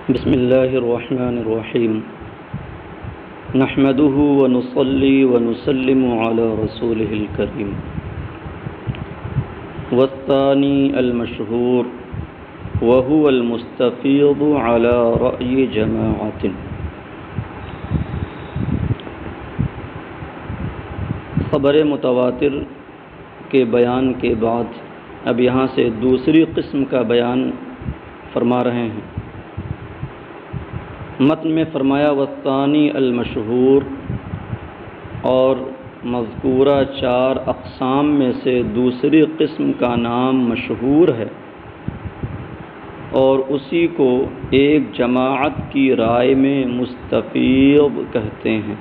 بسم الله الرحمن الرحيم نحمده ونصلي ونسلم على رسوله الكريم والثاني المشهور وهو المستفيض على رأي جماعة. خبر متواتر کے بیان کے بعد اب یہاں سے دوسری قسم کا بیان فرما رہے ہیں. متن میں فرمایا والثانی المشہور، اور مذکورہ 4 اقسام میں سے دوسری قسم کا نام مشہور ہے، اور اسی کو ایک جماعت کی رائے میں مستفیض کہتے ہیں.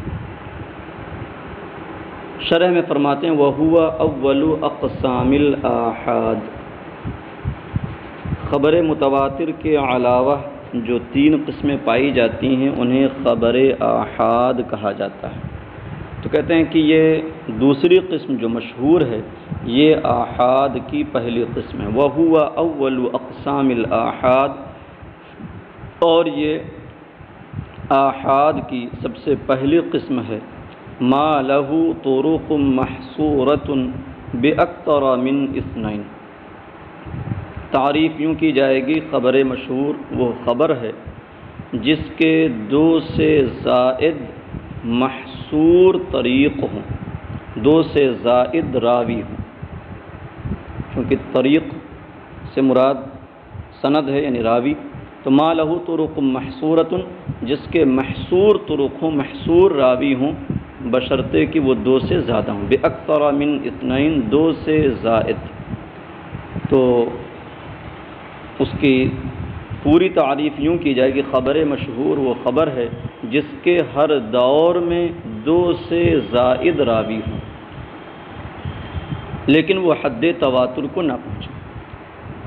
شرح میں فرماتے ہیں وَهُوَ أَوَّلُ أَقْسَامِ الْآحَادِ. خبر متواتر کے علاوہ جو 3 قسمیں پائی جاتی ہیں انہیں خبر آحاد کہا جاتا ہے. تو کہتے ہیں کہ یہ دوسری قسم جو مشہور ہے یہ آحاد کی پہلی قسم ہے. وَهُوَ أَوَّلُ أَقْسَامِ الْآحَادِ، اور یہ آحاد کی سب سے پہلی قسم ہے. ما لہ طرق محصورۃ بأکثر من 2. تعریف یوں کی جائے گی خبر مشہور وہ خبر ہے جس کے 2 سے زائد محصور طریق ہوں، 2 سے زائد راوی ہوں. چونکہ طریق سے مراد سند ہے یعنی راوی، تو ما لہ طرق محصورۃ جس کے محصور طرق ہوں، محصور راوی ہوں، بشرطے کہ وہ 2 سے زیادہ ہوں. بأکثر من 2، 2 سے زائد. تو اس کی پوری تعریف یوں کی جائے گی خبر مشہور وہ خبر ہے جس کے ہر دور میں 2 سے زائد راوی ہوں لیکن وہ حد تواتر کو نہ پہنچے.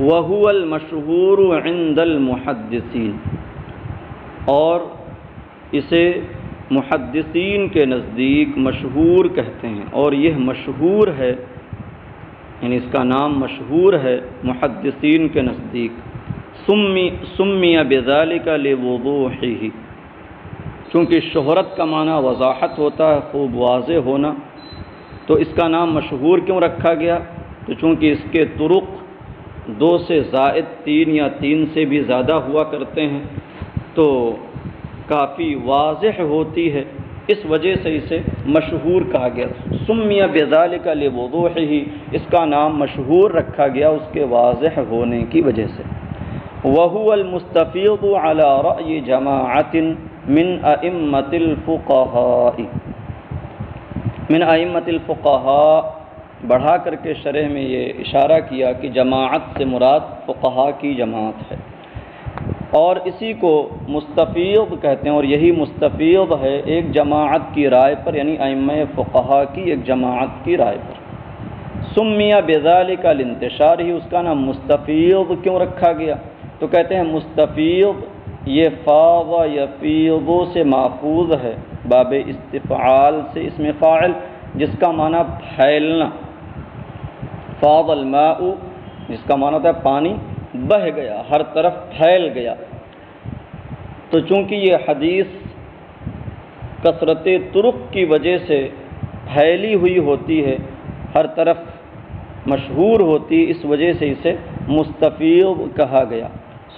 وَهُوَ الْمَشْهُورُ عِنْدَ الْمُحَدِّثِينَ، اور اسے محدثین کے نزدیک مشہور کہتے ہیں، اور یہ مشہور ہے یعنی اس کا نام مشہور ہے محدثین کے نزدیک. سمی بذالک لوضوحہ، چونکہ شہرت کا معنی وضاحت ہوتا ہے، خوب واضح ہونا. تو اس کا نام مشہور کیوں رکھا گیا؟ تو چونکہ اس کے طرق 2 سے زائد 3 یا 3 سے بھی زیادہ ہوا کرتے ہیں تو کافی واضح ہوتی ہے، اس وجہ سے اسے مشہور کہا گیا. سمی بذالک لوضوحہ، اس کا نام مشہور رکھا گیا اس کے واضح ہونے کی وجہ سے. وَهُوَ الْمُسْتَفِيضُ عَلَى رَأْيِ جَمَاعَةٍ مِنْ أَئِمَّةِ الْفُقَهَاءِ. من ائمۃ الفقہاء بڑھا کر کے شرح میں یہ اشارہ کیا کہ جماعت سے مراد فقہاء کی جماعت ہے، اور اسی کو مستفیض کہتے ہیں. اور یہی مستفیض ہے ایک جماعت کی رائے پر، یعنی ائمہ فقہاء کی ایک جماعت کی رائے پر. سمیہ بذالک لانتشار ہی، اس کا نام مستفیض کیوں رکھا گیا؟ تو کہتے ہیں مستفیض یہ فاض یفیض سے ماخوذ ہے، باب استفعال سے اسم فاعل جس کا معنی پھیلنا. فاض الماء جس کا معنی ہوتا ہے پانی بہہ گیا، ہر طرف پھیل گیا. تو چونکہ یہ حدیث کثرت طرق کی وجہ سے پھیلی ہوئی ہوتی ہے، ہر طرف مشہور ہوتی، اس وجہ سے اسے مستفیض کہا گیا.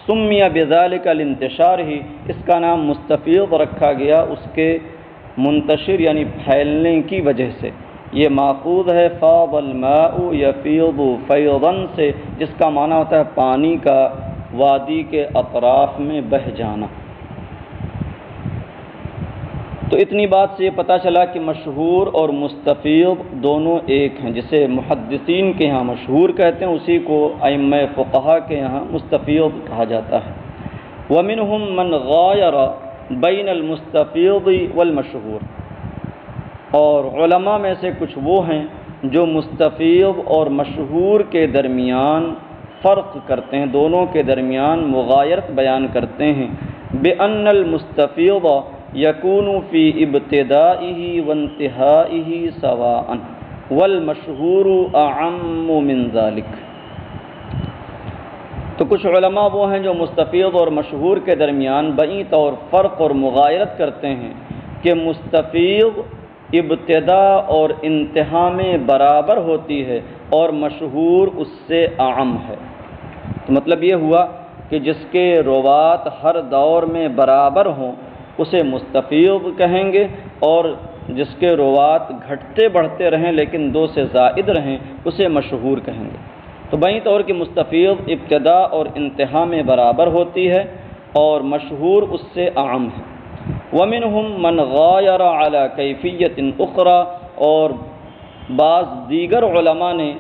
سمیہ بذالک لانتشار ہی، اس کا نام مستفیض رکھا گیا اس کے منتشر یعنی پھیلنے کی وجہ سے. یہ ماخوذ ہے فاض الماء یفیض فیضا سے، جس کا معنی ہوتا ہے پانی کا وادی کے اطراف میں بہہ جانا. تو اتنی بات سے یہ پتہ چلا کہ مشہور اور مستفیض دونوں ایک ہیں. جسے محدثین کے ہاں مشہور کہتے ہیں اسی کو ائمہ فقہاء کے یہاں مستفیض کہا جاتا ہے. وَمِنْهُمْ مَنْ غَایَرَ بَيْنَ الْمُسْتَفِيضِ وَالْمَشْهُورِ، اور علماء میں سے کچھ وہ ہیں جو مستفیض اور مشہور کے درمیان فرق کرتے ہیں، دونوں کے درمیان مغایرت بیان کرتے ہیں. بِأَنَّ الْمُسْتَفِيضَ يَكُونُ فِي ابْتِدَائِهِ وَانْتِهَائِهِ سَوَاءً وَالْمَشْهُورُ أَعَمُّ مِنْ ذَلِكَ. تو کچھ علماء وہ ہیں جو مستفیض اور مشہور کے درمیان بعید طور فرق اور مغایرت کرتے ہیں کہ مستفیض ابتدا اور انتہا میں برابر ہوتی ہے اور مشہور اس سے اعم ہے۔ تو مطلب یہ ہوا کہ جس کے روات ہر دور میں برابر ہوں اسے مستفیض کہیں گے، اور جس کے روات گھٹتے بڑھتے رہیں لیکن دو سے زائد رہیں اسے مشہور کہیں گے۔ تو بعید طور کی مستفیض ابتدا اور انتہا میں برابر ہوتی ہے اور مشہور اس سے اعم ہے۔ وَمِنْهُمْ مَنْ غَایَرَ عَلَى کیفیۃ اخرى، اور بعض دیگر علماء نے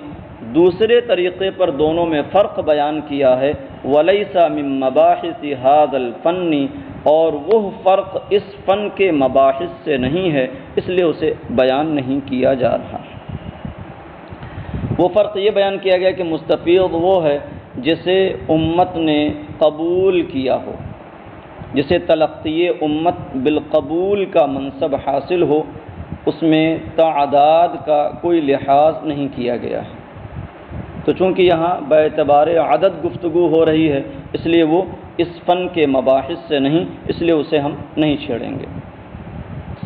دوسرے طریقے پر دونوں میں فرق بیان کیا ہے۔ وَلَيْسَ مِن مَبَاحِثِ هَذَا الْفَنِّ، اور وہ فرق اس فن کے مباحث سے نہیں ہے، اس لیے اسے بیان نہیں کیا جا رہا۔ وہ فرق یہ بیان کیا گیا کہ مستفیض وہ ہے جسے امت نے قبول کیا ہو، جسے تلقی امت بالقبول کا منصب حاصل ہو، اس میں تعداد کا کوئی لحاظ نہیں کیا گیا ہے۔ تو چونکہ یہاں باعتبار عدد گفتگو ہو رہی ہے اس لیے وہ اس فن کے مباحث سے نہیں، اس لیے اسے ہم نہیں چھیڑیں گے۔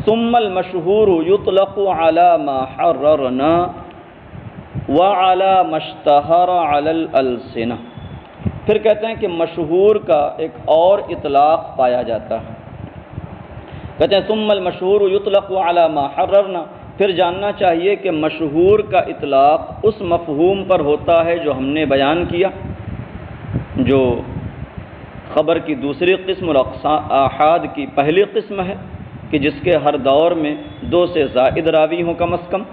ثم المشہور یطلق علی ما حررنا وعلی ما اشتہر علی الالسنہ، پھر کہتے ہیں کہ مشہور کا ایک اور اطلاق پایا جاتا ہے۔ کہتے ہیں ثم المشہور یطلق علی ما حررنا، پھر جاننا چاہیے کہ مشہور کا اطلاق اس مفہوم پر ہوتا ہے جو ہم نے بیان کیا، جو خبر کی دوسری قسم اور آحاد کی پہلی قسم ہے کہ جس کے ہر دور میں دو سے زائد راوی ہوں کم از کم۔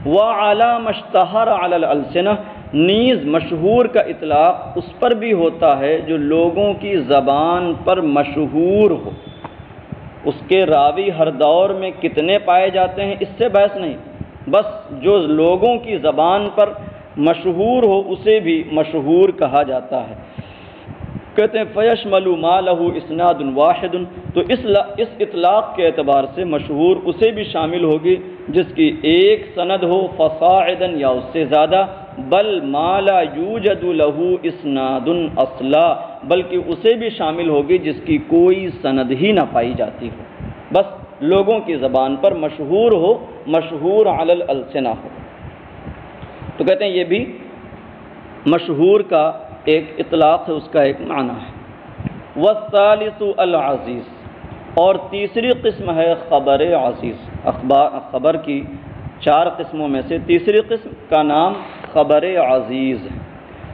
وعلی ما اشتہر علی الالسنہ، نیز مشہور کا اطلاق اس پر بھی ہوتا ہے جو لوگوں کی زبان پر مشہور ہو۔ اس کے راوی ہر دور میں کتنے پائے جاتے ہیں اس سے بحث نہیں، بس جو لوگوں کی زبان پر مشہور ہو اسے بھی مشہور کہا جاتا ہے۔ کہتے ہیں فیشمل ما لہ اسناد واحد، تو اس اطلاق کے اعتبار سے مشہور اسے بھی شامل ہوگی جس کی ایک سند ہو فصاعدا یا اس سے زیادہ، بل ما لا یوجد لہ اسناد اصلا، بلکہ اسے بھی شامل ہوگی جس کی کوئی سند ہی نہ پائی جاتی ہو، بس لوگوں کی زبان پر مشہور ہو، مشہور علی الالسنہ ہو۔ تو کہتے ہیں یہ بھی مشہور کا ایک اطلاق ہے، اس کا ایک معنی ہے۔ والثالث العزیز، اور تیسری قسم ہے خبر عزیز۔ خبر کی 4 قسموں میں سے تیسری قسم کا نام خبر عزیز ہے۔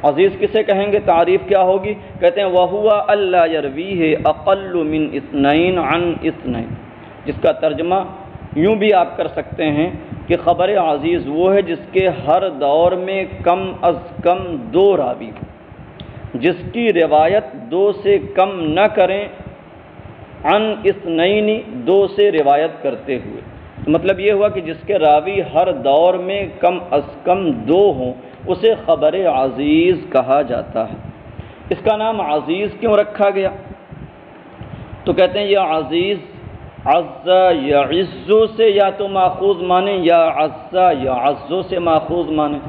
عزیز کسے کہیں گے، تعریف کیا ہوگی؟ کہتے ہیں وَهُوَ أَلَّا يَرْوِيهِ أَقَلُّ مِنْ اثْنَيْنِ عَنْ اثْنَيْنِ، جس کا ترجمہ یوں بھی آپ کر سکتے ہیں کہ خبر عزیز وہ ہے جس کے ہر دور میں کم از کم 2 راوی ہوں، جس کی روایت 2 سے کم نہ کریں، عن اثنین 2 سے روایت کرتے ہوئے۔ مطلب یہ ہوا کہ جس کے راوی ہر دور میں کم از کم 2 ہوں اسے خبر عزیز کہا جاتا ہے۔ اس کا نام عزیز کیوں رکھا گیا؟ تو کہتے ہیں یہ عزیز عز یعز سے یا تو ماخوذ مانے یا عز یعز سے ماخوذ مانے۔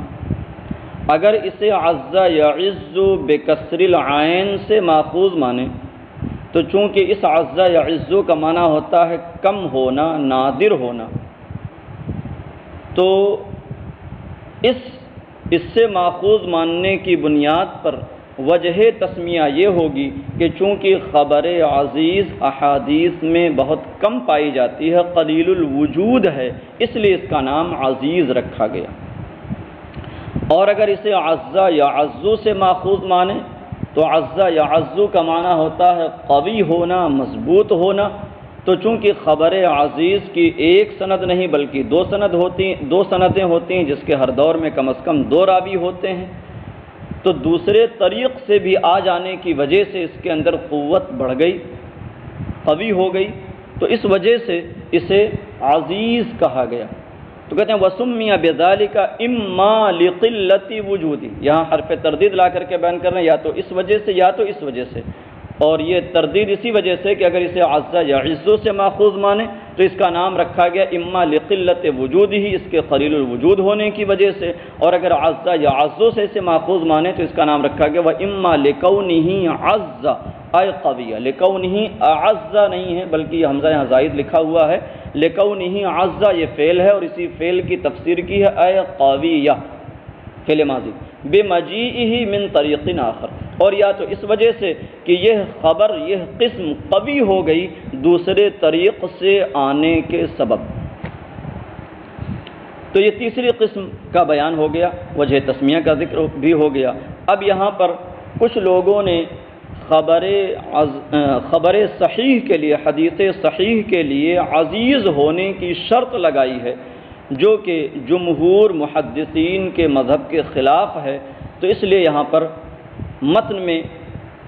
اگر اسے عز یعز بکسر العین سے ماخوذ مانے تو چونکہ اس عز یعز کا معنی ہوتا ہے کم ہونا، نادر ہونا، تو اس سے ماخوذ ماننے کی بنیاد پر وجہ تسمیہ یہ ہوگی کہ چونکہ خبر عزیز احادیث میں بہت کم پائی جاتی ہے، قلیل الوجود ہے، اس لیے اس کا نام عزیز رکھا گیا۔ اور اگر اسے عز یا عزو سے ماخوذ مانے تو عز یا عزو کا معنی ہوتا ہے قوی ہونا، مضبوط ہونا، تو چونکہ خبر عزیز کی ایک سند نہیں بلکہ 2 سندیں ہوتی ہیں جس کے ہر دور میں کم از کم 2 راوی ہوتے ہیں، تو دوسرے طریق سے بھی آ جانے کی وجہ سے اس کے اندر قوت بڑھ گئی، قوی ہو گئی، تو اس وجہ سے اسے عزیز کہا گیا۔ تو کہتے ہیں وَسُمِّيَ بِذَلِكَ إِمَّا لِقِلَّةِ وُجُودِ، یہاں حرف تردید لا کر کے بیان کر رہے ہیں یا تو اس وجہ سے یا تو اس وجہ سے، اور یہ تردید اسی وجہ سے کہ اگر اسے عز یا عزو سے ماخوذ مانے تو اس کا نام رکھا گیا اما لقلت وجود ہی، اس کے قلیل الوجود ہونے کی وجہ سے، اور اگر عز یا عزو سے اسے ماخوذ مانے تو اس کا نام رکھا گیا اما لکونہ عز اے قویہ، لکونہ اعز نہیں ہے بلکہ یہ حمزہ یہاں زائد لکھا ہوا ہے، لکونہ عز یہ فعل ہے اور اسی فعل کی تفسیر کی ہے اے قویہ فعل ماضی بمجیئہ من طریق آخر، اور یا تو اس وجہ سے کہ یہ خبر یہ قسم قوی ہو گئی دوسرے طریق سے آنے کے سبب۔ تو یہ تیسری قسم کا بیان ہو گیا، وجہ تسمیہ کا ذکر بھی ہو گیا۔ اب یہاں پر کچھ لوگوں نے خبر صحیح کے لیے، حدیث صحیح کے لیے عزیز ہونے کی شرط لگائی ہے، جو کہ جمہور محدثین کے مذہب کے خلاف ہے، تو اس لیے یہاں پر متن میں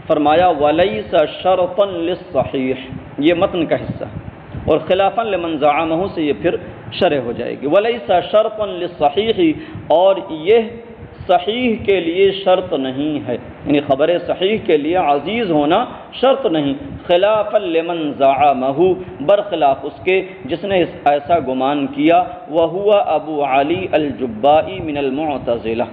فرمایا وَلَيْسَ شَرْطًا لِلصَّحِيحِ، یہ متن کا حصہ ہے، اور خلافاً لمن زعمہ سے یہ پھر شرح ہو جائے گی۔ وَلَيْسَ شَرْطًا لِلصَّحِيحِ، اور یہ صحیح کے لیے شرط نہیں ہے، یعنی خبر صحیح کے لیے عزیز ہونا شرط نہیں، خلافاً لمن زعمہ، برخلاف اس کے جس نے ایسا گمان کیا، وَهُوَ ابو علی الجبائی من المعتزلہ،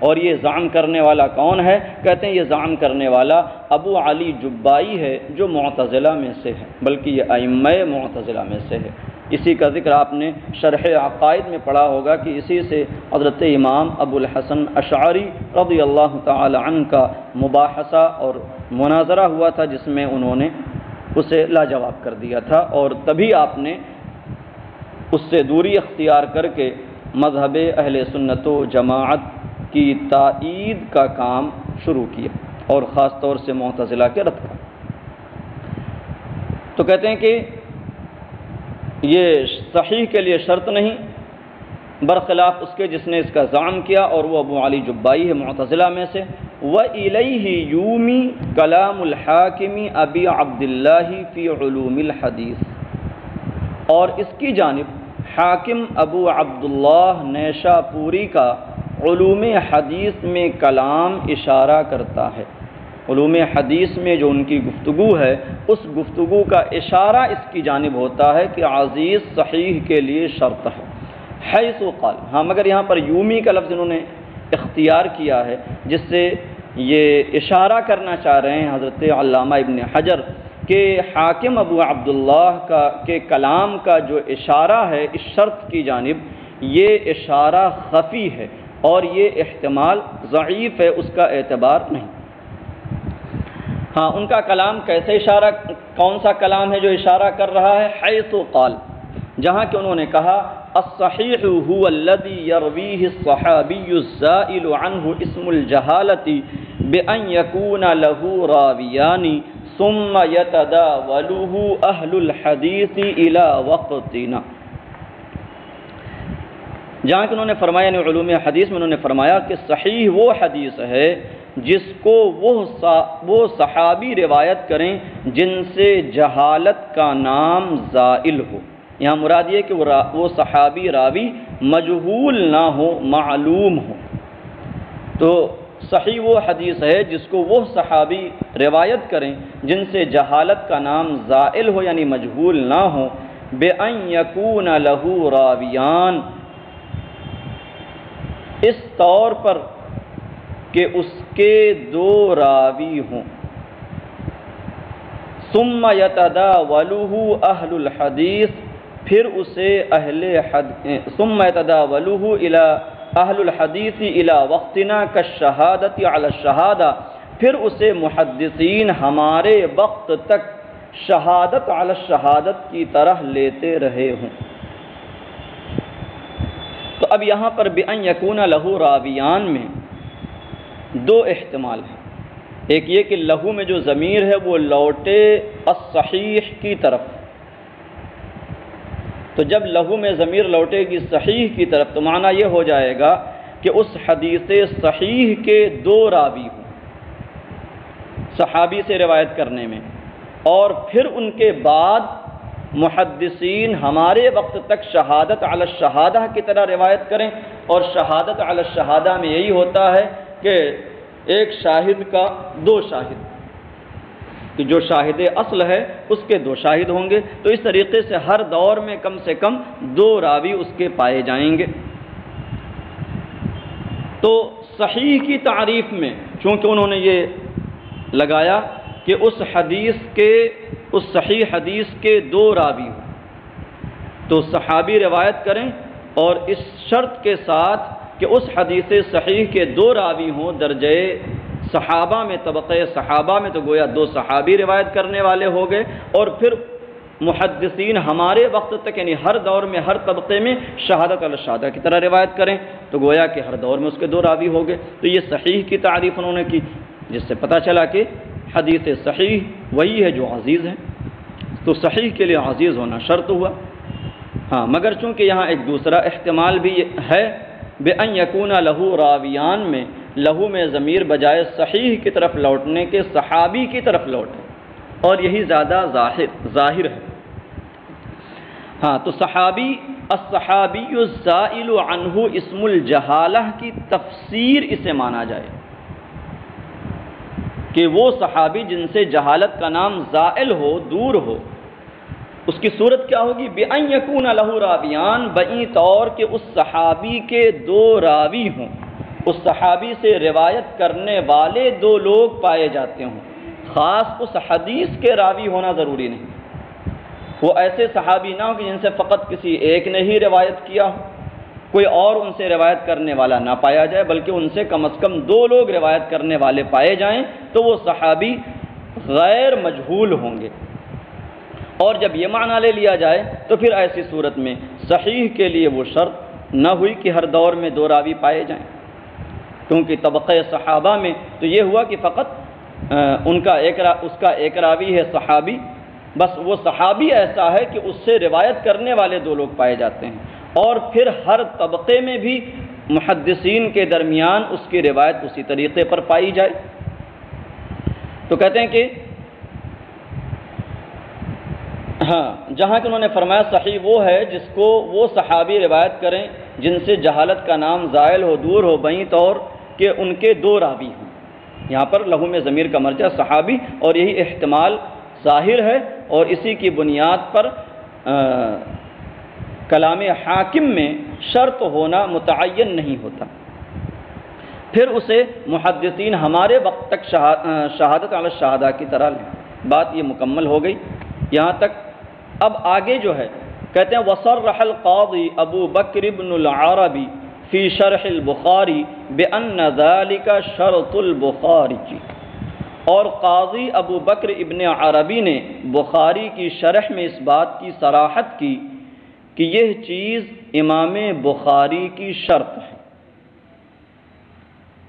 اور یہ زعم کرنے والا کون ہے؟ کہتے ہیں یہ زعم کرنے والا ابو علی جبائی ہے جو معتزلہ میں سے ہے، بلکہ یہ ائمہ معتزلہ میں سے ہے۔ اسی کا ذکر آپ نے شرح عقائد میں پڑھا ہوگا کہ اسی سے حضرت امام ابو الحسن اشعری رضی اللہ تعالی عنہ کا مباحثہ اور مناظرہ ہوا تھا، جس میں انہوں نے اسے لاجواب کر دیا تھا، اور تبھی آپ نے اس سے دوری اختیار کر کے مذہب اہل سنت و جماعت کی تائید کا کام شروع کیا، اور خاص طور سے معتزلہ کے رد کا۔ تو کہتے ہیں کہ یہ صحیح کے لیے شرط نہیں، برخلاف اس کے جس نے اس کا زعم کیا، اور وہ ابو علی جبائی ہے معتزلہ میں سے۔ وَإِلَيْهِ يُومِي كَلَامُ الْحَاكِمِ أَبِي عَبْدِ اللَّهِ فِي عُلُومِ الْحَدِيثِ، اور اس کی جانب حاکم ابو عبداللہ نیشا پوری کا علوم حدیث میں کلام اشارہ کرتا ہے، علوم حدیث میں جو ان کی گفتگو ہے اس گفتگو کا اشارہ اس کی جانب ہوتا ہے کہ عزیز صحیح کے لیے شرط ہے، حیث قال، ہاں مگر یہاں پر یومی کا لفظ انہوں نے اختیار کیا ہے، جس سے یہ اشارہ کرنا چاہ رہے ہیں حضرت علامہ ابن حجر کہ حاکم ابو عبداللہ کے کلام کا جو اشارہ ہے اس شرط کی جانب، یہ اشارہ خفی ہے اور یہ احتمال ضعیف ہے، اس کا اعتبار نہیں۔ ہاں ان کا کلام کیسے اشارہ، کون سا کلام ہے جو اشارہ کر رہا ہے؟ حیث قال، جہاں کہ انہوں نے کہا الصحیح هو الذي يرويه الصحابي الزائل عنه اسم الجهالة بأن يكون له راويان ثم يتداوله أهل الحديث إلى وقتنا، جہاں کہ انہوں نے فرمایا، یعنی علوم حدیث میں انہوں نے فرمایا کہ صحیح وہ حدیث ہے جس کو وہ صحابی روایت کریں جن سے جہالت کا نام زائل ہو، یہاں مراد یہ کہ وہ صحابی راوی مجہول نہ ہو، معلوم ہو۔ تو صحیح وہ حدیث ہے جس کو وہ صحابی روایت کریں جن سے جہالت کا نام زائل ہو، یعنی مجہول نہ ہو، بِأَن يَكُونَ لَهُ رَاوِيَانِ، اس طور پر کہ اس کے دو راوی ہوں، ثم يتداولہ اہل الحدیث، پھر اسے ثم يتداولہ الی اہل الحدیث الی وقتنا کالشہادۃ علی الشہادہ، پھر اسے محدثین ہمارے وقت تک شہادت علی الشہادت کی طرح لیتے رہے ہوں۔ تو اب یہاں پر بِأَن يَكُونَ لَهُ راویان میں دو احتمال ہیں، ایک یہ کہ لہو میں جو ضمیر ہے وہ لوٹے الصحیح کی طرف، تو جب لہو میں ضمیر لوٹے گی صحیح کی طرف تو معنی یہ ہو جائے گا کہ اس حدیث صحیح کے دو راوی ہوں صحابی سے روایت کرنے میں، اور پھر ان کے بعد محدثین ہمارے وقت تک شہادت علی الشہادہ کی طرح روایت کریں، اور شہادت علی الشہادہ میں یہی ہوتا ہے کہ ایک شاہد کا دو شاہد، کہ جو شاہد اصل ہے اس کے 2 شاہد ہوں گے، تو اس طریقے سے ہر دور میں کم سے کم 2 راوی اس کے پائے جائیں گے۔ تو صحیح کی تعریف میں چونکہ انہوں نے یہ لگایا کہ اس صحیح حدیث کے 2 راوی ہوں، تو صحابی روایت کریں اور اس شرط کے ساتھ کہ اس حدیث صحیح کے 2 راوی ہوں درجے صحابہ میں، طبقے صحابہ میں، تو گویا 2 صحابی روایت کرنے والے ہو گئے، اور پھر محدثین ہمارے وقت تک یعنی ہر دور میں ہر طبقے میں شہادت علی الشہادہ کی طرح روایت کریں، تو گویا کہ ہر دور میں اس کے 2 راوی ہو گئے۔ تو یہ صحیح کی تعریف انہوں نے کی، جس سے پتہ چلا کہ حدیث صحیح وہی ہے جو عزیز ہے، تو صحیح کے لیے عزیز ہونا شرط ہوا۔ ہاں، مگر چونکہ یہاں ایک دوسرا احتمال بھی ہے، بِأَن يَكُونَ لَهُ راویان میں لہو میں ضمیر بجائے صحیح کی طرف لوٹنے کے صحابی کی طرف لوٹے، اور یہی زیادہ ظاہر ہے۔ ہاں، تو صحابی الصحابی الزائل عنہ اسم الجہالہ کی تفسیر اسے مانا جائے کہ وہ صحابی جن سے جہالت کا نام زائل ہو، دور ہو، اس کی صورت کیا ہوگی؟ بِأَن يَكُونَ لَهُ راویان، بئی طور کہ اس صحابی کے 2 راوی ہوں، اس صحابی سے روایت کرنے والے 2 لوگ پائے جاتے ہوں۔ خاص اس حدیث کے راوی ہونا ضروری نہیں، وہ ایسے صحابی نہ ہو کہ جن سے فقط کسی ایک نے ہی روایت کیا ہو، کوئی اور ان سے روایت کرنے والا نہ پایا جائے، بلکہ ان سے کم از کم 2 لوگ روایت کرنے والے پائے جائیں، تو وہ صحابی غیر مجہول ہوں گے۔ اور جب یہ معنی لے لیا جائے تو پھر ایسی صورت میں صحیح کے لیے وہ شرط نہ ہوئی کہ ہر دور میں 2 راوی پائے جائیں، کیونکہ طبقہ صحابہ میں تو یہ ہوا کہ فقط اس کا ایک راوی ہے صحابی، بس وہ صحابی ایسا ہے کہ اس سے روایت کرنے والے 2 لوگ پائے جاتے ہیں، اور پھر ہر طبقے میں بھی محدثین کے درمیان اس کی روایت اسی طریقے پر پائی جائے۔ تو کہتے ہیں کہ ہاں، جہاں کہ انہوں نے فرمایا صحیح وہ ہے جس کو وہ صحابی روایت کریں جن سے جہالت کا نام زائل ہو، دور ہو، بئی طور کہ ان کے 2 راوی ہوں۔ یہاں پر لہو میں ضمیر کا مرجع صحابی، اور یہی احتمال ظاہر ہے، اور اسی کی بنیاد پر کلام حاکم میں شرط ہونا متعین نہیں ہوتا، پھر اسے محدثین ہمارے وقت تک شہادت علی الشہادہ کی طرح لیں۔ بات یہ مکمل ہو گئی یہاں تک۔ اب آگے جو ہے کہتے ہیں وصرح القاضی ابو بکر بن العربی فی شرح البخاری بأن ذلك شرط البخاری، اور قاضی ابو بکر ابن عربی نے بخاری کی شرح میں اس بات کی صراحت کی کہ یہ چیز امام بخاری کی شرط ہے،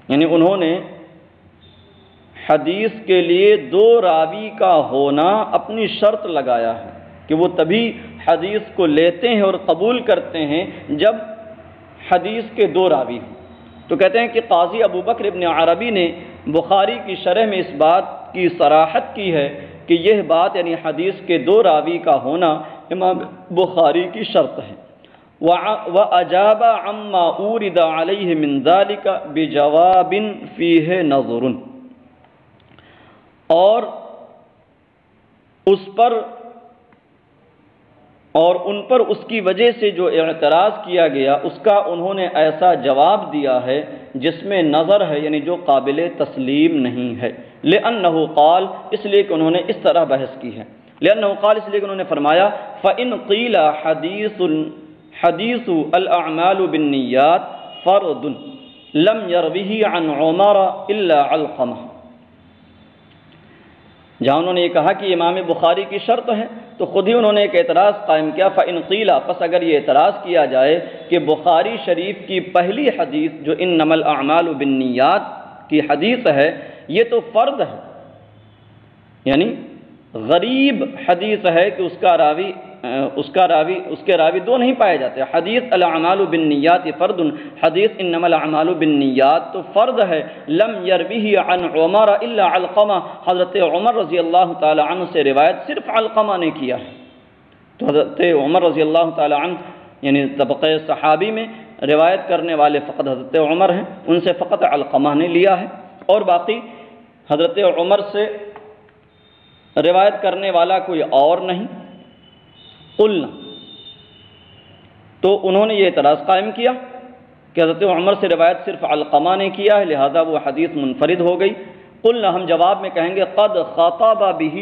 یعنی انہوں نے حدیث کے لیے 2 راوی کا ہونا اپنی شرط لگایا ہے کہ وہ تبھی حدیث کو لیتے ہیں اور قبول کرتے ہیں جب حدیث کے 2 راوی ہوں۔ تو کہتے ہیں کہ قاضی ابو بکر ابن عربی نے بخاری کی شرح میں اس بات کی صراحت کی ہے کہ یہ بات یعنی حدیث کے 2 راوی کا ہونا امام بخاری کی شرط ہے۔ وَأَجَابَ عَمَّا أُورِدَ عَلَيْهِ مِنْ ذَلِكَ بِجَوَابٍ فِيهِ نَظْرٌ، اور ان پر اس کی وجہ سے جو اعتراض کیا گیا اس کا انہوں نے ایسا جواب دیا ہے جس میں نظر ہے، یعنی جو قابل تسلیم نہیں ہے۔ لأنه قال، اس لیے کہ انہوں نے اس طرح بحث کی ہے، لأنه قال، اس لیے کہ انہوں نے فرمایا فإن قيل حديث الأعمال بالنيات فرد لم يروه عن عمر إلا علقمة، جہاں انہوں نے یہ کہا کہ امام بخاری کی شرط ہے تو خود ہی انہوں نے ایک اعتراض قائم کیا، فإن قيل، پس اگر یہ اعتراض کیا جائے کہ بخاری شریف کی پہلی حدیث جو انما الاعمال بالنیات کی حدیث ہے یہ تو فرد ہے، یعنی غریب حدیث ہے کہ اس کے راوی 2 نہیں پائے جاتے۔ حدیث الاعمال بالنیات فرد، حدیث انما الاعمال بالنیات تو فرد ہے۔ لم یرویہ عن عمر الا علقمہ، حضرت عمر رضی اللہ تعالی عنہ سے روایت صرف علقمہ نے کیا ہے، تو حضرت عمر رضی اللہ تعالی عنہ یعنی طبقہ صحابی میں روایت کرنے والے فقط حضرت عمر ہیں، ان سے فقط علقمہ نے لیا ہے، اور باقی حضرت عمر سے روایت کرنے والا کوئی اور نہیں؟ قلنا، تو انہوں نے یہ اعتراض قائم کیا کہ حضرت عمر سے روایت صرف علقمہ نے کیا ہے، لہذا وہ حدیث منفرد ہو گئی۔ قلنا، ہم جواب میں کہیں گے قد خطب به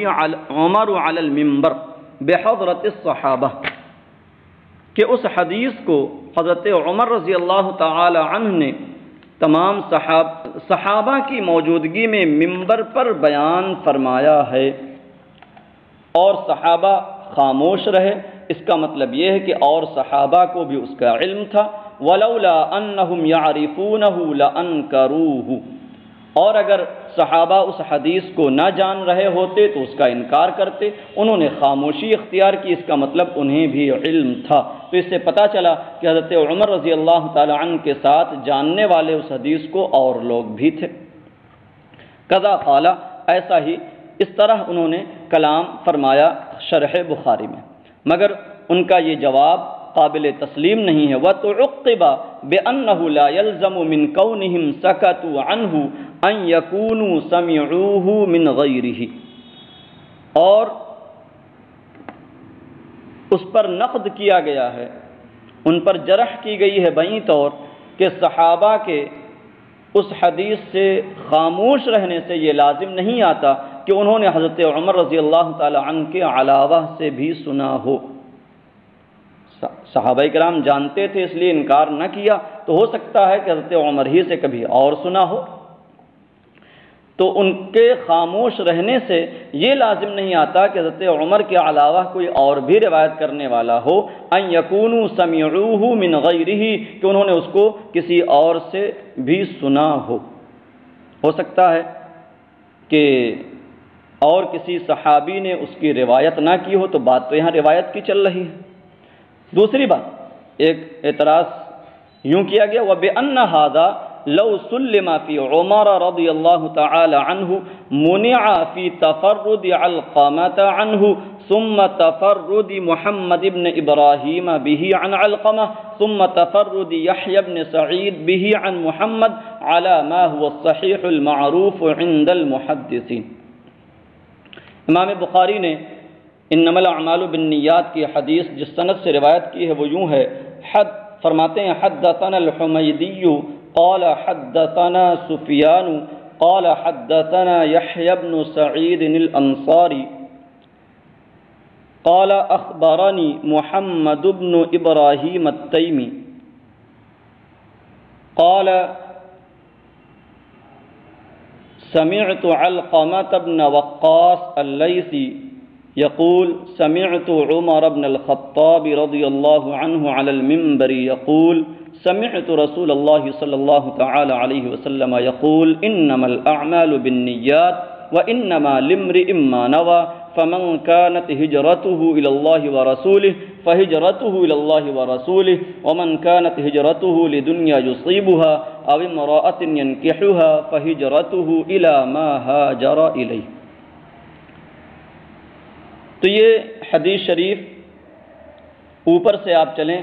عمر علی المنبر بحضرت الصحابہ، کہ اس حدیث کو حضرت عمر رضی اللہ تعالی عنہ نے تمام صحابہ کی موجودگی میں منبر پر بیان فرمایا ہے، اور صحابہ خاموش رہے۔ اس کا مطلب یہ ہے کہ اور صحابہ کو بھی اس کا علم تھا۔ وَلَوْلَا أَنَّهُمْ يَعْرِفُونَهُ لَأَنْكَرُوهُ، اور اگر صحابہ اس حدیث کو نہ جان رہے ہوتے تو اس کا انکار کرتے۔ انہوں نے خاموشی اختیار کی، اس کا مطلب انہیں بھی علم تھا۔ تو اس سے پتہ چلا کہ حضرت عمر رضی اللہ تعالی عنہ کے ساتھ جاننے والے اس حدیث کو اور لوگ بھی تھے۔ قضا قال، ایسا ہی اس طرح انہوں نے کلام فرمایا شرح بخاری میں، مگر ان کا یہ جواب قابل تسلیم نہیں ہے۔ وَتُعُقِّبَ بِأَنَّهُ لَا يَلْزَمُ مِنْ كَوْنِهِمْ سَكَتُوا عَنْهُ أَنْ يَكُونُوا سَمِعُوهُ مِنْ غَيْرِهِ، اور اس پر نقد کیا گیا ہے، ان پر جرح کی گئی ہے بعین طور کہ صحابہ کے اس حدیث سے خاموش رہنے سے یہ لازم نہیں آتا کہ انہوں نے حضرت عمر رضی اللہ تعالی عنہ کے علاوہ سے بھی سنا ہو۔ صحابہ کرام جانتے تھے اس لیے انکار نہ کیا، تو ہو سکتا ہے کہ حضرت عمر ہی سے کبھی اور سنا ہو، تو ان کے خاموش رہنے سے یہ لازم نہیں آتا کہ حضرت عمر کے علاوہ کوئی اور بھی روایت کرنے والا ہو۔ ان یکونوا سمعوہ من غیرہ، کہ انہوں نے اس کو کسی اور سے بھی سنا ہو سکتا ہے کہ اور کسی صحابی نے اس کی روایت نہ کی ہو، تو بات تو یہاں روایت کی چل رہی ہے۔ دوسری بات، ایک اعتراض یوں کیا گیا وَبِأَنَّ هَذَا لَوْ سُلِّمَ فِي عُمَرَ رضی اللہ تعالی عنہ مُنِعَ فِي تَفَرُّدِ عَلْقَمَةَ عَنْهُ ثُمَّ تَفَرُّدِ محمد بن ابراہیم بِهِ عن علقمہ ثُمَّ تَفَرُّدِ يحيى بن سعید بِهِ عن محمد على ما هو الصحيح المعروف عند المحدثین۔ امام بخاری نے انما الاعمال بالنیات کی حدیث جس سند سے روایت کی ہے وہ یوں ہے، فرماتے ہیں حدثنا الحمیدی قال حدثنا سفیان قال حدثنا یحیی بن سعید الانصاری قال اخبرنی محمد بن ابراہیم التیمی قال سمعت علقمة بن وقاص الليثي يقول سمعت عمر بن الخطاب رضي الله عنه على المنبر يقول سمعت رسول الله صلى الله تعالى عليه وسلم يقول إنما الأعمال بالنيات وإنما لامرئ ما نوى فمن كانت هجرته إلى الله ورسوله فهجرته إلى الله ورسوله ومن كانت هجرته لدنيا يصيبها أو امرأة ينكحها فهجرته إلى ما هاجر إليه۔ تو یہ حدیث شریف اوپر سے آپ چلیں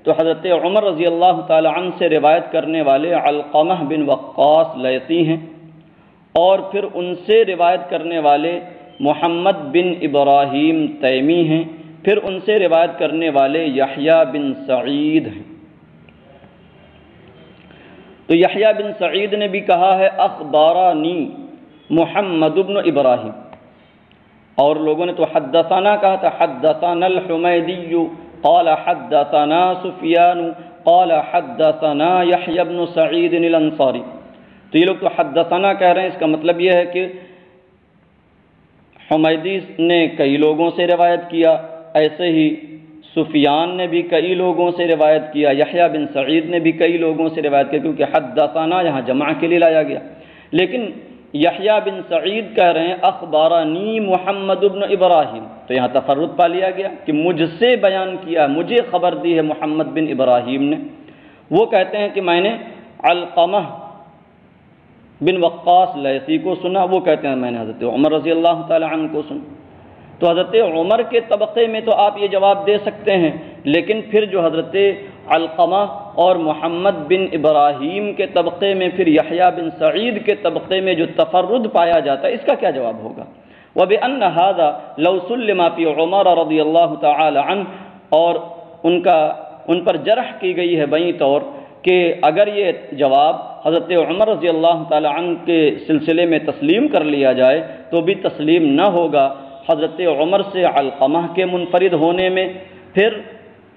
تو حضرت عمر رضی اللہ تعالی عنہ سے روایت کرنے والے علقمہ بن وقاص لیثی ہیں، اور پھر ان سے روایت کرنے والے محمد بن ابراہیم تیمی ہیں، پھر ان سے روایت کرنے والے یحییٰ بن سعید ہیں۔ تو یحییٰ بن سعید نے بھی کہا ہے اخبارانی محمد بن ابراہیم، اور لوگوں نے تو حدثنا کہا تھا، حدثنا الحمیدی قال حدثنا سفیان قال حدثنا یحییٰ بن سعید الانصاری۔ تو یہ لوگ تو حدثنا کہہ رہے ہیں، اس کا مطلب یہ ہے کہ حمیدی نے کئی لوگوں سے روایت کیا، ایسے ہی سفیان نے بھی کئی لوگوں سے روایت کیا، یحییٰ بن سعید نے بھی کئی لوگوں سے روایت کیا، کیونکہ حدثنا یہاں جمع کے لیے لایا گیا۔ لیکن یحییٰ بن سعید کہہ رہے ہیں اخبارنی محمد بن ابراہیم، تو یہاں تفرد پا لیا گیا کہ مجھ سے بیان کیا، مجھے خبر دی ہے محمد بن ابراہیم نے۔ وہ کہتے ہیں کہ میں نے علقمہ بن وقاص لیثی کو سنا، وہ کہتے ہیں میں نے حضرت عمر رضی اللہ تعالی عنہ کو سنا۔ تو حضرت عمر کے طبقے میں تو آپ یہ جواب دے سکتے ہیں، لیکن پھر جو حضرت علقمہ اور محمد بن ابراہیم کے طبقے میں، پھر یحییٰ بن سعید کے طبقے میں جو تفرد پایا جاتا ہے، اس کا کیا جواب ہوگا؟ وَبِأَنَّ هَذَا لَوْ سُلِّمَ فِي عُمَرَ رضی اللہ تعالی عنہ، اور ان پر جرح کی گئی ہے بئی طور کہ اگر یہ جواب حضرت عمر رضی اللہ تعالی عنہ کے سلسلے میں تسلیم کر لیا جائے تو بھی تسلیم نہ ہوگا حضرت عمر سے علقمہ کے منفرد ہونے میں، پھر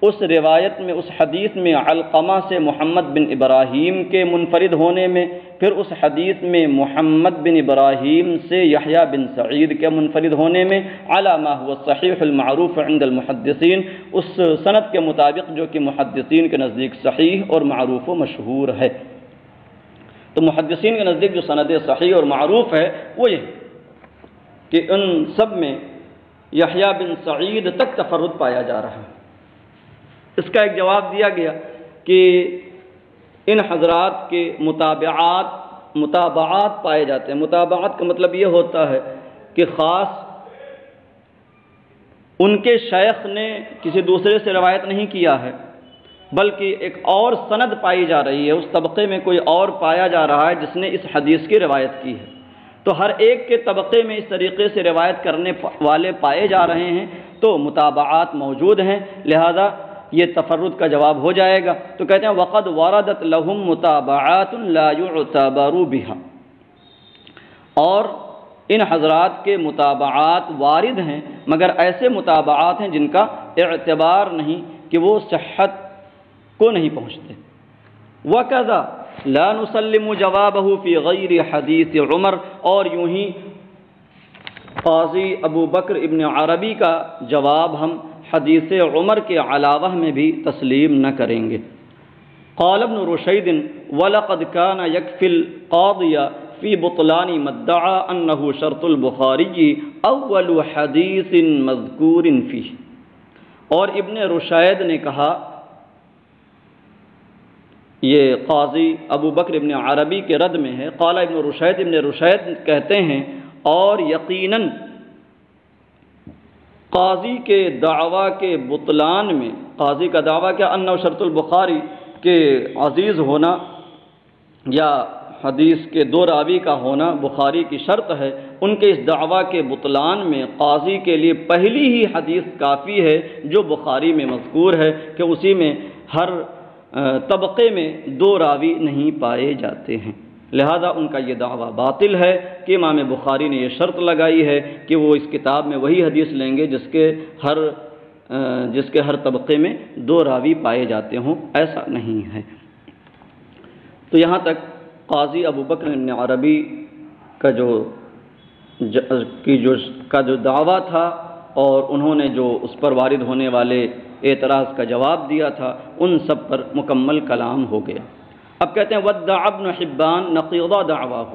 اس روایت میں، اس حدیث میں علقمہ سے محمد بن ابراہیم کے منفرد ہونے میں، پھر اس حدیث میں محمد بن ابراہیم سے یحییٰ بن سعید کے منفرد ہونے میں، علی ما هو الصحیح المعروف عند المحدثین، اس سند کے مطابق جو کہ محدثین کے نزدیک صحیح اور معروف و مشہور ہے۔ تو محدثین کے نزدیک جو سند صحیح اور معروف ہے وہ یہ کہ ان سب میں یحییٰ بن سعید تک تفرد پایا جا رہا ہے۔ اس کا ایک جواب دیا گیا کہ ان حضرات کے متابعات پائے جاتے ہیں۔ متابعات کا مطلب یہ ہوتا ہے کہ خاص ان کے شیخ نے کسی دوسرے سے روایت نہیں کیا ہے، بلکہ ایک اور سند پائی جا رہی ہے، اس طبقے میں کوئی اور پایا جا رہا ہے جس نے اس حدیث کی روایت کی ہے۔ تو ہر ایک کے طبقے میں اس طریقے سے روایت کرنے والے پائے جا رہے ہیں تو متابعات موجود ہیں، لہذا یہ تفرد کا جواب ہو جائے گا۔ تو کہتے ہیں وَقَدْ وَرَدَتْ لَهُمْ مُتَابَعَاتٌ لَا يُعْتَبَرُ بِهَا، اور ان حضرات کے متابعات وارد ہیں مگر ایسے متابعات ہیں جن کا اعتبار نہیں، کہ وہ صحت کو نہیں پہنچتے۔ وَكَذَا لَا نُسَلِّمُ جَوَابَهُ فِي غَيْرِ حَدِيثِ عُمَر، اور یوں ہی قاضی ابو بکر ابن عربی کا جواب ہم حدیث عمر کے علاوہ میں بھی تسلیم نہ کریں گے۔ قال ابن رشید وَلَقَدْ كَانَ يَكْفِي الْقَاضِيَ فِي بُطْلَانِ مَا ادَّعَى أَنَّهُ شَرْطُ الْبُخَارِيِّ أَوَّلُ حَدِيثٍ مَذْكُورٍ فِيهِ، اور ابن رشید نے کہا، یہ قاضی ابو بکر ابن عربی کے رد میں ہے، قال ابن رشید کہتے ہیں، اور یقیناً قاضی کے دعویٰ کے بطلان میں، قاضی کا دعویٰ کیا، انہ شرط البخاری کے عزیز ہونا یا حدیث کے دو راوی کا ہونا بخاری کی شرط ہے، ان کے اس دعویٰ کے بطلان میں قاضی کے لیے پہلی ہی حدیث کافی ہے جو بخاری میں مذکور ہے کہ اسی میں ہر طبقے میں دو راوی نہیں پائے جاتے ہیں، لہذا ان کا یہ دعویٰ باطل ہے کہ امام بخاری نے یہ شرط لگائی ہے کہ وہ اس کتاب میں وہی حدیث لیں گے جس کے ہر طبقے میں دو راوی پائے جاتے ہوں، ایسا نہیں ہے۔ تو یہاں تک قاضی ابو بکر بن عربی کا جو دعویٰ تھا اور انہوں نے جو اس پر وارد ہونے والے اعتراض کا جواب دیا تھا، ان سب پر مکمل کلام ہو گیا۔ اب کہتے ہیں وَدَّعَ ابْنُ حِبَّانَ نَقِيضَ دَعْوَاهُ،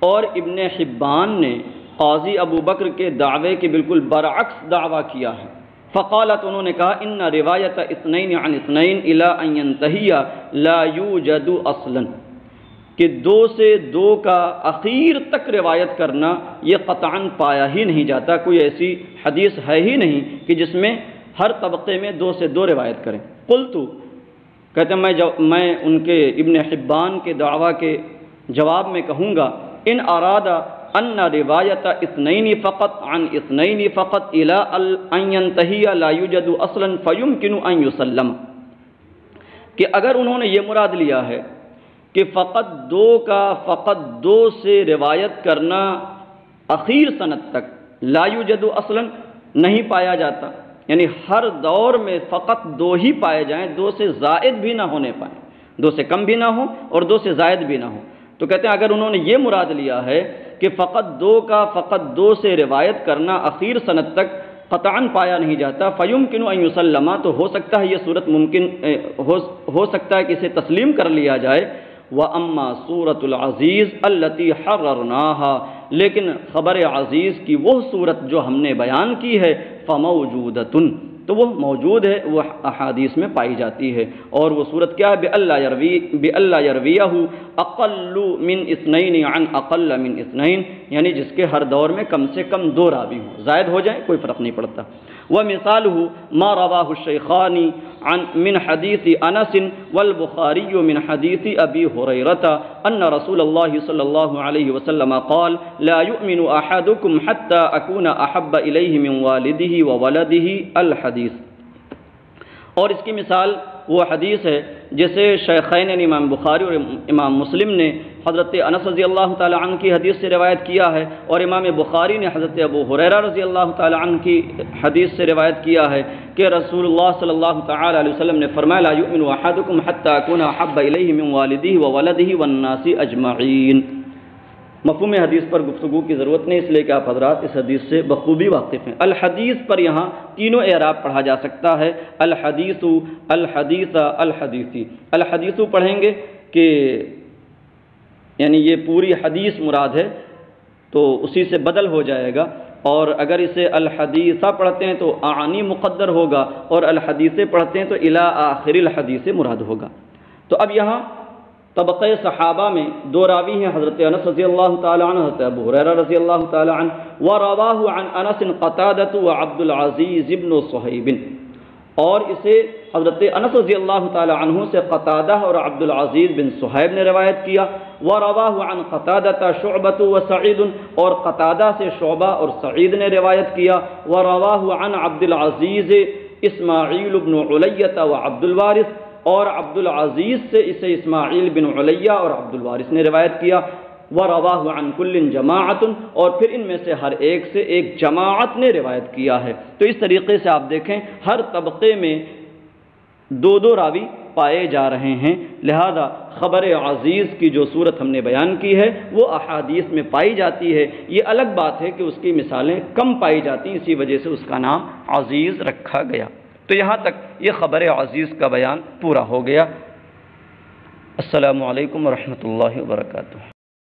اور ابن حبان نے قاضی ابو بکر کے دعوے کے بالکل برعکس دعویٰ کیا ہے۔ فقالت، انہوں نے کہا، ان روایت اثنین عن اثنین الی ان ینتہی لا یوجد اصلا، کہ دو سے دو کا اخیر تک روایت کرنا یہ قطعاً پایا ہی نہیں جاتا، کوئی ایسی حدیث ہے ہی نہیں کہ جس میں ہر طبقے میں دو سے دو روایت کریں۔ قلت، کہتے ہیں میں ان کے ابن حبان کے دعویٰ کے جواب میں کہوں گا، ان اراد ان روایت اثنین فقط عن اثنین فقط الى ان ينتهي لا يوجد اصلا فيمكن ان يسلم، کہ اگر انہوں نے یہ مراد لیا ہے کہ فقط دو سے روایت کرنا اخیر سند تک لا یوجد اصلا نہیں پایا جاتا، یعنی ہر دور میں فقط دو ہی پائے جائیں، دو سے زائد بھی نہ ہونے پائیں، دو سے کم بھی نہ ہو اور دو سے زائد بھی نہ ہو، تو کہتے ہیں اگر انہوں نے یہ مراد لیا ہے کہ فقط دو سے روایت کرنا اخیر سند تک قطعاً پایا نہیں جاتا، فیمکن ان یسلم، تو ہو سکتا ہے یہ صورت ممکن ہو سکتا ہے کہ اسے تسلیم کر لیا جائے۔ وَأَمَّا صُورَةُ الْعَزِيزِ الَّتِي حَرَّرْنَاهَا، لیکن خبر عزیز کی وہ صورت جو ہم نے بیان کی ہے، فَمَوْجُودَةٌ، تو وہ موجود ہے، وہ احادیث میں پائی جاتی ہے، اور وہ صورت کیا ہے، بِأَلَّا يَرْوِيَهُ أَقَلُّ مِنْ اثْنَيْنِ عَنْ أَقَلَّ مِنْ اثْنَيْنِ، یعنی جس کے ہر دور میں کم سے کم دو راوی ہوں، زائد ہو جائیں کوئی فرق نہیں پڑتا۔ وَمِثَالُهُ مَا رَوَاهُ الشَّيْخَانِ، من حديث أنس والبخاري من حديث أبي هريرة أن رسول الله صلى الله عليه وسلم قال لا يؤمن أحدكم حتى أكون أحب إليه من والده وولده الحديث. اور اس کی مثال وہ حدیث ہے جسے شیخین امام بخاری اور امام مسلم نے حضرت انس رضی اللہ تعالی عنہ کی حدیث سے روایت کیا ہے، اور امام بخاری نے حضرت ابو ہریرہ رضی اللہ تعالی عنہ کی حدیث سے روایت کیا ہے کہ رسول اللہ صلی اللہ تعالی علیہ وسلم نے فرمایا لا یؤمن احدکم حتی اکون احب الیہ من والدہ وولدہ والناس اجمعین. مفہوم حدیث پر گفتگو کی ضرورت نہیں، اس لیے کہ آپ حضرات اس حدیث سے بخوبی واقف ہیں. الحدیث پر یہاں تینوں اعراب پڑھا جا سکتا ہے، الحدیث، الحدیث، الحدیثی. الحدیث پڑھیں گے کہ یعنی یہ پوری حدیث مراد ہے تو اسی سے بدل ہو جائے گا، اور اگر اسے الحدیثہ پڑھتے ہیں تو اعنی مقدر ہوگا، اور الحدیث پڑھتے ہیں تو الی آخر الحدیث مراد ہوگا. تو اب یہاں طبقہ صحابہ میں دو راوی ہیں، حضرت انس رضی اللہ تعالی عنہ، حضرت ابو ہریرہ رضی اللہ تعالی عنہ. وَرَوَاهُ عَنْ أَنَسٍ قَتَادَةُ وَعَبْدُ الْعَزِيزِ بْنُ صُہَيْبٍ، اور اسے حضرت انس رضی اللہ تعالی عنہ سے قتادہ اور عبد العزیز بن صہیب نے روایت کیا. وَرَوَاهُ عَنْ قَتَادَةَ شُعْبَةُ وَسَعِيدٌ، اور قتادہ سے شعبہ اور سعید نے روایت کیا. وَرَوَاهُ عَنْ عبد العزیز اسماعیل بن علیہ وعبد الوارث، اور عبد العزیز سے اسے اسماعیل بن علیہ اور عبد الوارث نے روایت کیا. وَرَوَاهُ عَنْ كُلٍّ جَمَاعَةٌ، اور پھر ان میں سے ہر ایک سے ایک جماعت نے روایت کیا ہے. تو اس طریقے سے آپ دیکھیں ہر طبقے میں دو دو راوی پائے جا رہے ہیں. لہذا خبر عزیز کی جو صورت ہم نے بیان کی ہے وہ احادیث میں پائی جاتی ہے. یہ الگ بات ہے کہ اس کی مثالیں کم پائی جاتی ہیں، اسی وجہ سے اس کا نام عزیز رکھا گیا. تو یہاں تک یہ خبر عزیز کا بیان پورا ہو گیا. السلام علیکم ورحمۃ اللہ وبرکاتہ.